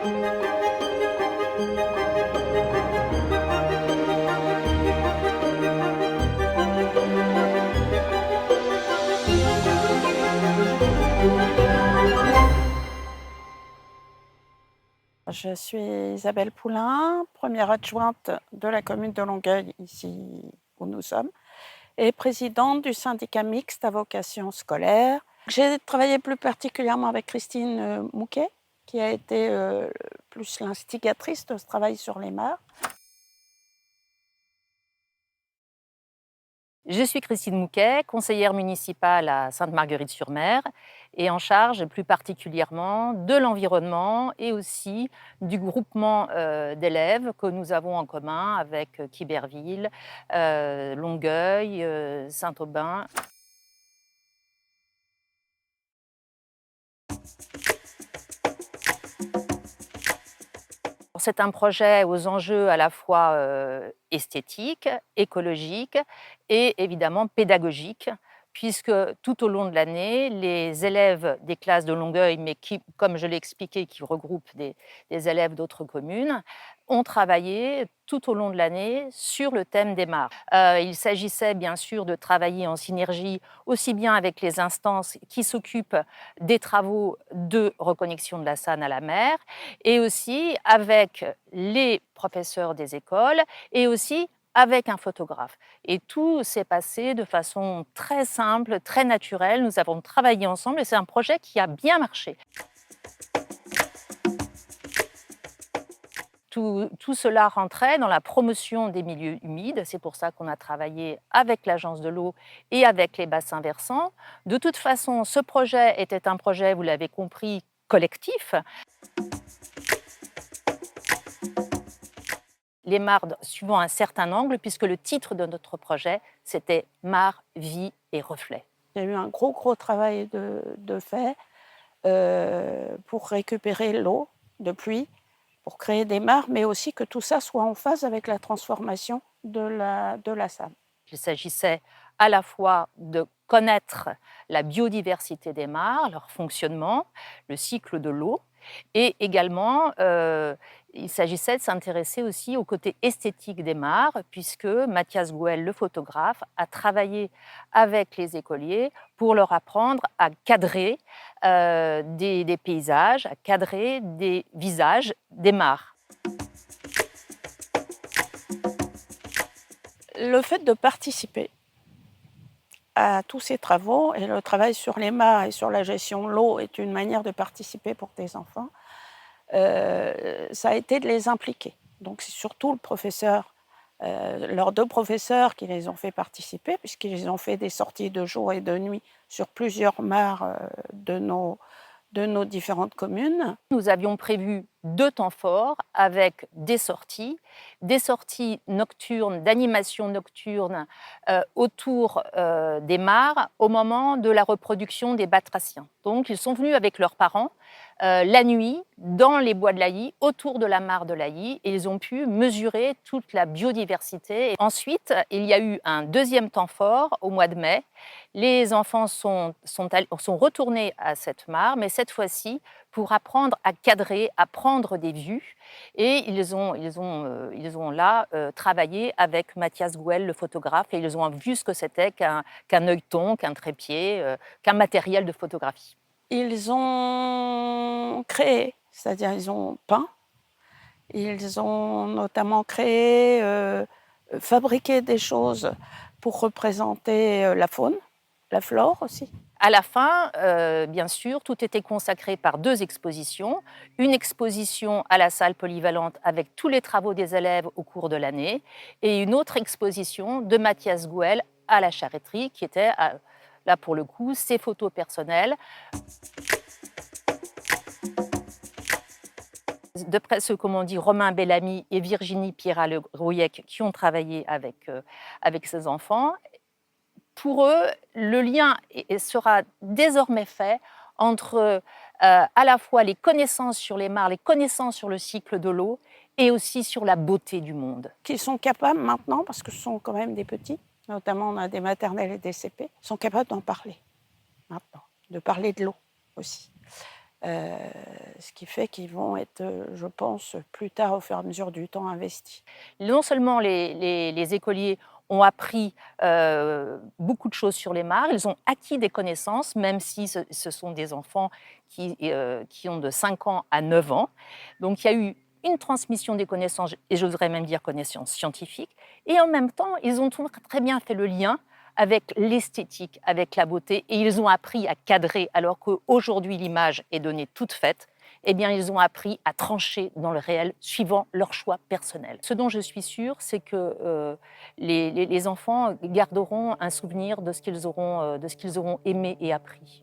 Je suis Isabelle Poulain, première adjointe de la commune de Longueuil, ici où nous sommes, et présidente du syndicat mixte à vocation scolaire. J'ai travaillé plus particulièrement avec Christine Mouquet, qui a été plus l'instigatrice de ce travail sur les mares. Je suis Christine Mouquet, conseillère municipale à Sainte-Marguerite-sur-Mer et en charge plus particulièrement de l'environnement et aussi du groupement d'élèves que nous avons en commun avec Quiberville, Longueuil, Saint-Aubin. C'est un projet aux enjeux à la fois esthétiques, écologiques et évidemment pédagogiques, puisque tout au long de l'année, les élèves des classes de Longueuil, mais qui, comme je l'ai expliqué, qui regroupent des élèves d'autres communes, ont travaillé tout au long de l'année sur le thème des mares. Il s'agissait bien sûr de travailler en synergie aussi bien avec les instances qui s'occupent des travaux de reconnexion de la Sanne à la mer, et aussi avec les professeurs des écoles et aussi avec un photographe. Et tout s'est passé de façon très simple, très naturelle. Nous avons travaillé ensemble et c'est un projet qui a bien marché. Tout cela rentrait dans la promotion des milieux humides. C'est pour ça qu'on a travaillé avec l'Agence de l'eau et avec les bassins versants. De toute façon, ce projet était un projet, vous l'avez compris, collectif. Les mares suivant un certain angle, puisque le titre de notre projet, c'était « Mares, vie et reflets ». Il y a eu un gros travail de fait pour récupérer l'eau de pluie, pour créer des mares, mais aussi que tout ça soit en phase avec la transformation de la Sanne. Il s'agissait à la fois de connaître la biodiversité des mares, leur fonctionnement, le cycle de l'eau, et également il s'agissait de s'intéresser aussi au côté esthétique des mares, puisque Mathias Gouel, le photographe, a travaillé avec les écoliers pour leur apprendre à cadrer des paysages, à cadrer des visages des mares. Le fait de participer à tous ces travaux, et le travail sur les mares et sur la gestion de l'eau est une manière de participer pour tes enfants, ça a été de les impliquer. Donc c'est surtout le professeur, leurs deux professeurs qui les ont fait participer, puisqu'ils ont fait des sorties de jour et de nuit sur plusieurs mares de nos différentes communes. Nous avions prévu 2 temps forts avec des sorties nocturnes, d'animation nocturne autour des mares au moment de la reproduction des batraciens. Donc ils sont venus avec leurs parents la nuit dans les bois de l'Ailly, autour de la mare de l'Ailly, et ils ont pu mesurer toute la biodiversité. Et ensuite, il y a eu un deuxième temps fort au mois de mai. Les enfants sont retournés à cette mare, mais cette fois-ci pour apprendre à cadrer, à prendre des vues. Et ils ont là travaillé avec Mathias Gouel, le photographe, et ils ont vu ce que c'était qu'un œilleton, qu'un trépied, qu'un matériel de photographie. Ils ont créé, c'est-à-dire ils ont peint, ils ont notamment créé, fabriqué des choses pour représenter la faune, la flore aussi. À la fin, bien sûr, tout était consacré par 2 expositions. Une exposition à la salle polyvalente avec tous les travaux des élèves au cours de l'année et une autre exposition de Mathias Gouel à la charretterie qui était, là pour le coup, ses photos personnelles. D'après ce qu'ont dit Romain Bellamy et Virginie Pierrat-Le-Rouillec qui ont travaillé avec ces enfants, pour eux, le lien sera désormais fait entre à la fois les connaissances sur les mares, les connaissances sur le cycle de l'eau et aussi sur la beauté du monde. Qu'ils sont capables maintenant, parce que ce sont quand même des petits, notamment on a des maternelles et des CP, sont capables d'en parler maintenant, de parler de l'eau aussi. Heu, Ce qui fait qu'ils vont être, je pense, plus tard, au fur et à mesure du temps, investis. Non seulement les écoliers ont appris, beaucoup de choses sur les mares, ils ont acquis des connaissances, même si ce sont des enfants qui ont de 5 ans à 9 ans. Donc il y a eu une transmission des connaissances et j'oserais même dire connaissances scientifiques et en même temps, ils ont très bien fait le lien avec l'esthétique, avec la beauté et ils ont appris à cadrer alors qu'aujourd'hui l'image est donnée toute faite. Eh bien, ils ont appris à trancher dans le réel suivant leurs choix personnels. Ce dont je suis sûre, c'est que les enfants garderont un souvenir de ce qu'ils auront aimé et appris.